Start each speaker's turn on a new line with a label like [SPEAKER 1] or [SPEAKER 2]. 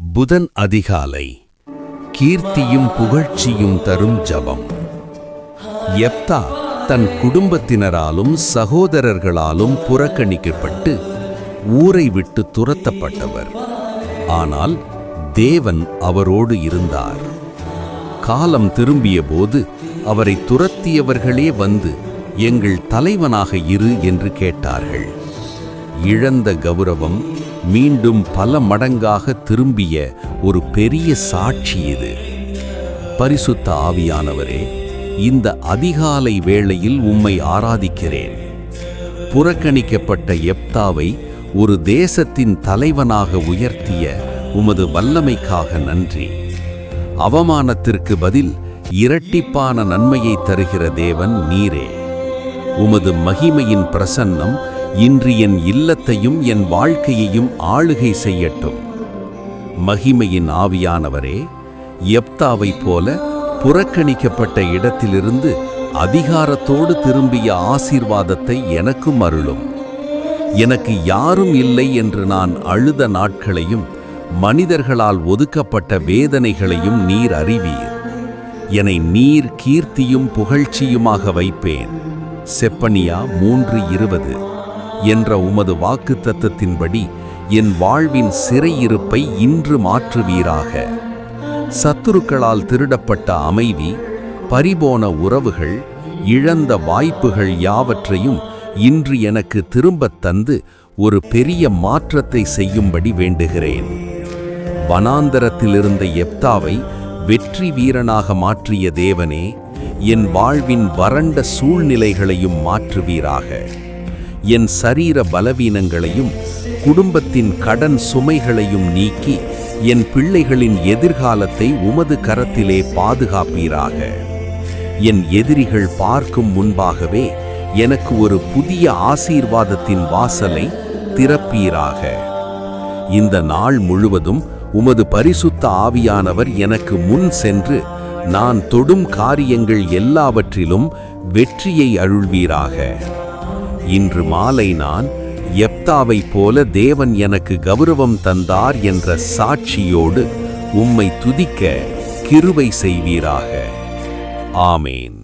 [SPEAKER 1] புதன் அதிகாலை கீர்த்தியும் புகழ்ச்சியும் தரும் ஜபம். யெப்தா தன் குடும்பத்தினராலும் சகோதரர்களாலும் புறக்கணிக்கப்பட்டு ஊரை விட்டு துரத்தப்பட்டவர். ஆனால் தேவன் அவரோடு இருந்தார். காலம் திரும்பிய போது அவரை துரத்தியவர்களே வந்து எங்கள் தலைவனாக இரு என்று கேட்டார்கள். இழந்த கௌரவம் மீண்டும் பல மடங்காக திரும்பிய ஒரு பெரிய சாட்சி இது. பரிசுத்த ஆவியானவரே, இந்த அதிகாலை வேளையில் உம்மை ஆராதிக்கிறேன். புறக்கணிக்கப்பட்ட யெப்தாவை ஒரு தேசத்தின் தலைவனாக உயர்த்திய உமது வல்லமைக்காக நன்றி. அவமானத்திற்கு பதில் இரட்டிப்பான நன்மையை தருகிற தேவன் நீரே. உமது மகிமையின் பிரசன்னம் இன்று என் இல்லத்தையும் என் வாழ்க்கையையும் ஆளுகை செய்யட்டும். மகிமையின் ஆவியானவரே, யெப்தாவைப் போல புறக்கணிக்கப்பட்ட இடத்திலிருந்து அதிகாரத்தோடு திரும்பிய ஆசீர்வாதத்தை எனக்கும் அருளும். எனக்கு யாரும் இல்லை என்று நான் அழுத நாட்களையும் மனிதர்களால் ஒதுக்கப்பட்ட வேதனைகளையும் நீர் அறிவீர். என்னை நீர் கீர்த்தியும் புகழ்ச்சியுமாக வைப்பேன். செப்பனியா 3:20 என்ற உமது வாக்குத்தத்தத்தின்படி என் வாழ்வின் சிறையிருப்பை இன்று மாற்றுவீராக. சத்துருக்களால் திருடப்பட்ட அமைதி, பறிபோன உறவுகள், இழந்த வாய்ப்புகள் யாவற்றையும் இன்று எனக்கு திரும்பத் தந்து ஒரு பெரிய மாற்றத்தை செய்யும்படி வேண்டுகிறேன். வனாந்தரத்திலிருந்த யெப்தாவை வெற்றி வீரனாக மாற்றிய தேவனே, என் வாழ்வின் வறண்ட சூழ்நிலைகளையும் மாற்றுவீராக. என் சரீர பலவீனங்களையும் குடும்பத்தின் கடன் சுமைகளையும் நீக்கி என் பிள்ளைகளின் எதிர்காலத்தை உமது கரத்திலே பாதுகாப்பீராக. என் எதிரிகள் பார்க்கும் முன்பாகவே எனக்கு ஒரு புதிய ஆசீர்வாதத்தின் வாசலை திறப்பீராக. இந்த நாள் முழுவதும் உமது பரிசுத்த ஆவியானவர் எனக்கு முன் சென்று நான் தொடும் காரியங்கள் எல்லாவற்றிலும் வெற்றியை அருள்வீராக. இன்று மாலை நான் யெப்தாவைப் போல தேவன் எனக்கு கௌரவம் தந்தார் என்ற சாட்சியோடு உம்மை துதிக்க கிருபை செய்வீராக. ஆமேன்.